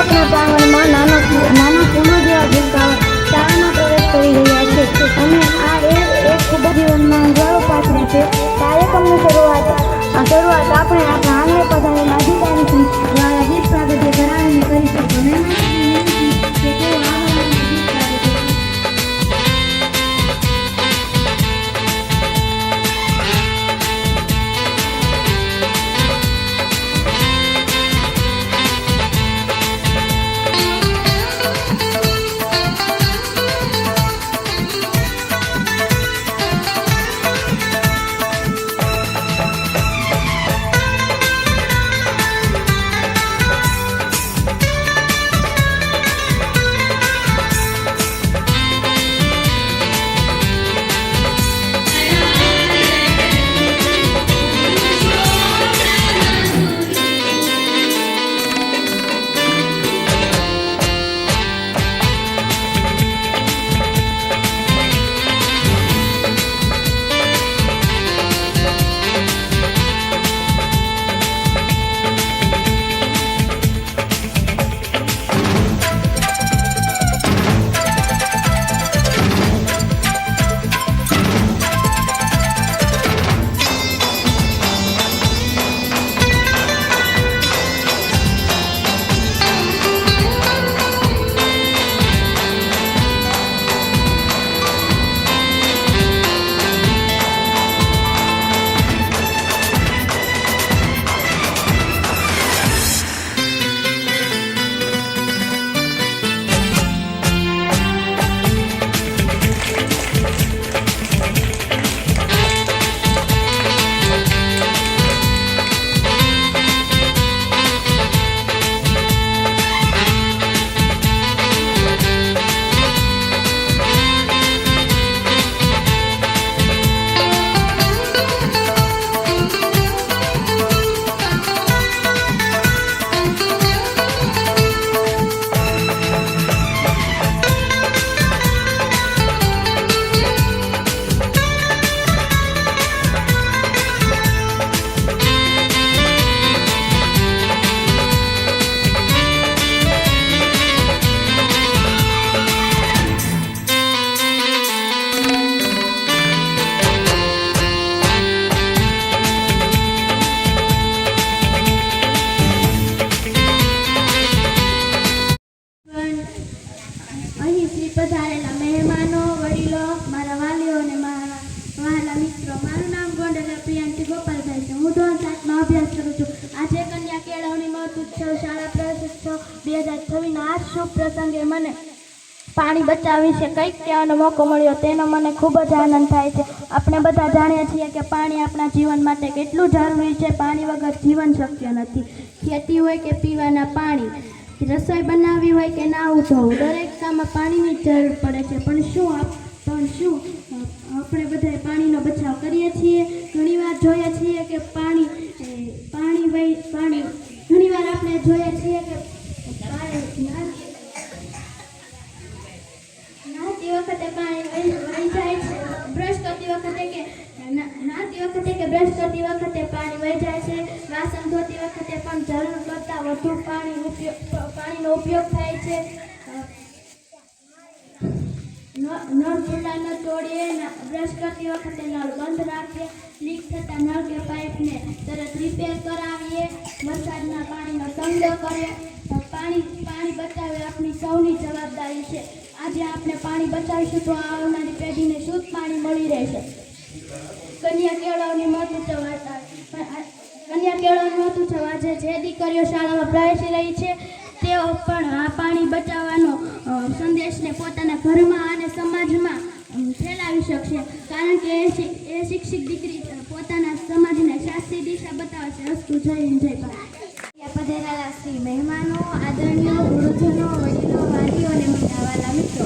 આપણા પ્રાંગણમાં નાના ફૂલો જેવા ઝુમકાઓ શાળામાં પ્રવેશ કરી રહ્યા છે અને આ એક ખૂબ જ જીવનમાં અંજવાળો પાત્ર છે. કાર્યક્રમની શરૂઆત આપણે આપણા આંગણે પધારેલા અધિકારીથી દ્વારા ગીત સ્વાગત કરાવીને કરી શકીએ. પધારેલા મહેમાનો, વડીલો, મારા વાલીઓ અને મારા વહાલા મિત્રો, મારું નામ ગોંડલ પ્રિયાંશી ગોપાલભાઈ છે. હું ધોરણ 7માં અભ્યાસ કરું છું. આજે કન્યા કેળવણી મહોત્સવ શાળા પ્રવેશોત્સવ 2026ના આ શુભ પ્રસંગે મને પાણી બચાવ વિશે કંઈક કહેવાનો મોકો મળ્યો, તેનો મને ખૂબ જ આનંદ થાય છે. આપણે બધા જાણીએ છીએ કે પાણી આપણા જીવન માટે કેટલું જરૂરી છે. પાણી વગર જીવન શક્ય નથી. ખેતી હોય કે પીવાના પાણી, રસોઈ બનાવવી હોય કે નાહવું ધોવું, દરેક કામમાં પાણીની જરૂર પડે છે. પણ શું આપણે બધાએ પાણીનો બચાવ કરીએ છીએ? ઘણીવાર જોઈએ છીએ કે ઘણીવાર આપણે જોઈએ છીએ કે નાહતી વખતે પાણી વહી જાય છે. બ્રશ કરતી વખતે પાણી વહી જાય છે. વાસણ ધોતી વખતે પણ જરૂર કરતાં વધુ પાણીનો ઉપયોગ થાય છે. નળ ખુલ્લા ન તોડીએ, બ્રશ કરતી વખતે નળ બંધ રાખીએ, લીક થતા નળ કે પાઇપને તરત રિપેર કરાવીએ, વરસાદના પાણીનો સંગ્રહ કરીએ. પાણી બચાવવી આપણી સૌની જવાબદારી છે. આજે આપણે પાણી બચાવીશું તો આવનારી પેઢીને શુદ્ધ પાણી મળી રહેશે. કન્યા કેળવણી મહોત્સવ આજે જે દીકરીઓ શાળામાં પ્રવેશી રહી છે તેઓ પણ આ પાણી બચાવવાનો સંદેશને પોતાના ઘરમાં અને સમાજમાં ફેલાવી શકશે. કારણ કે એ શિક્ષિત દીકરી પોતાના સમાજને સાચી દિશા બતાવે છે. અસ્તુ જય હિન્દ, જય ભારત. પધારેલા શ્રી મહેમાનો, આદરણીય ગુરુજનો, વડીલો, વાલીઓ અને મોટા વાલા મિત્રો,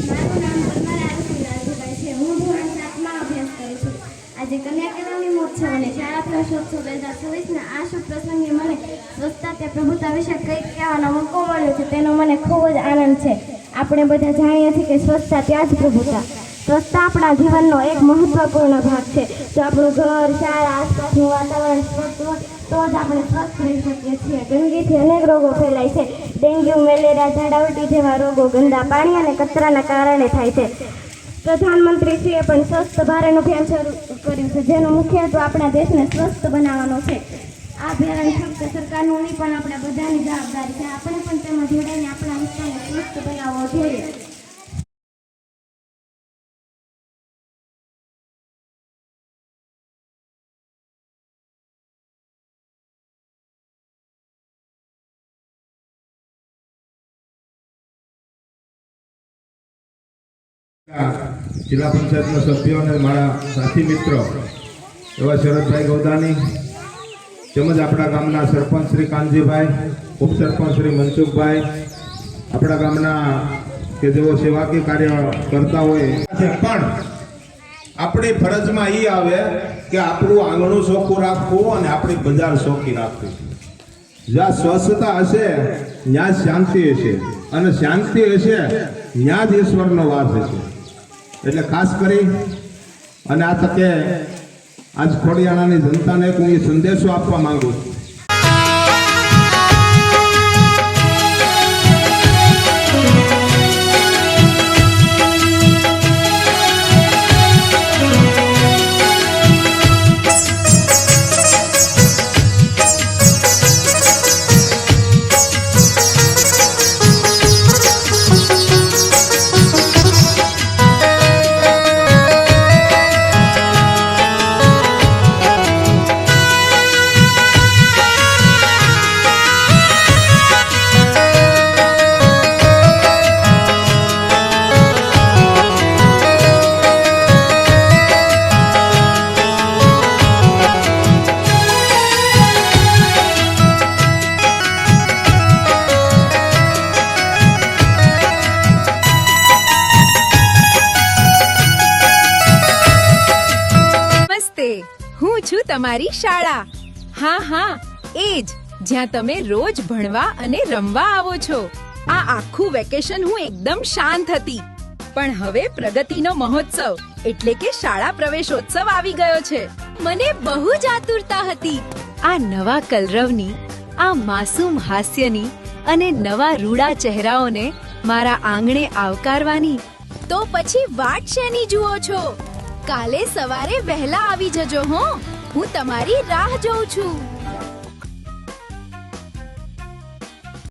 મારું નામ પરમાર રાજુભાઈ છે. હું ધોરણ 7માં અભ્યાસ કરું છું. આજે કન્યા કેળવણી મહોત્સવ અને શાળા પ્રવેશોત્સવ 2026ના આ શુભ પ્રસંગે મને સ્વચ્છતા તે પ્રભુતા વિશે કંઈક કહેવાનો મોકો મળ્યો છે, તેનો મને ખૂબ જ આનંદ છે. આપણે બધા જાણીએ છીએ કે સ્વચ્છતા ત્યાં જ પ્રભુતા. સ્વચ્છતા આપણા જીવનનો એક મહત્વપૂર્ણ ભાગ છે. જો આપણું ઘર, શાળા, આસપાસનું વાતાવરણ સ્વચ્છ હોય તો જ આપણે સ્વસ્થ રહી શકીએ છીએ. ગંદકીથી અનેક રોગો ફેલાય છે. ડેન્ગ્યુ, મેલેરિયા, ઝાડા ઉલટી જેવા રોગો ગંદા પાણી અને કચરાના કારણે થાય છે. પ્રધાનમંત્રીશ્રીએ પણ સ્વસ્થ ભારત અભિયાન શરૂ કર્યું છે, જેનો મુખ્ય હેતુ આપણા દેશને સ્વસ્થ બનાવવાનો છે. આ અભિયાન ફક્ત સરકારનું નહીં પણ આપણા બધાની જવાબદારી છે. આપણે પણ તેમાં જોડાઈને આપણા વિસ્તારને સ્વસ્થ બનાવવો જોઈએ. જિલ્લા પંચાયતના સભ્યો અને મારા સાથી મિત્રો એવા શરદભાઈ ગૌદાની તેમજ આપણા ગામના સરપંચ શ્રી કાનજીભાઈ, ઉપસરપંચ શ્રી મનસુખભાઈ, આપણા ગામના કે જેઓ સેવાકીય કાર્ય કરતા હોય પણ આપણી ફરજમાં એ આવે કે આપણું આંગણું ચોખ્ખું રાખવું અને આપણી બજાર ચોખ્ખી રાખવી. જ્યાં સ્વચ્છતા હશે ત્યાં શાંતિ હશે, અને શાંતિ હશે ત્યાં જ ઈશ્વરનો વાસ હશે. એટલે ખાસ કરી અને આ તકે આજ ખોડિયાણાની જનતાને હું એ સંદેશો આપવા માંગુ છું. હું છું તમારી શાળા. હા, એ જ જ્યાં તમે રોજ ભણવા અને રમવા આવો છો. આ આખું વેકેશન હું એકદમ શાંત હતી, પણ હવે પ્રગતિનો મહોત્સવ એટલે કે શાળા પ્રવેશોત્સવ આવી ગયો છે. મને બહુ જ આતુરતા હતી આ નવા કલરવની, આ માસૂમ હાસ્યની અને નવા રૂડા ચહેરાઓને મારા આંગણે આવકારવાની. તો પછી વાટ શેની જુઓ છો? કાલે સવારે વહેલા આવી જજો હો. હું તમારી રાહ જોઉં છું.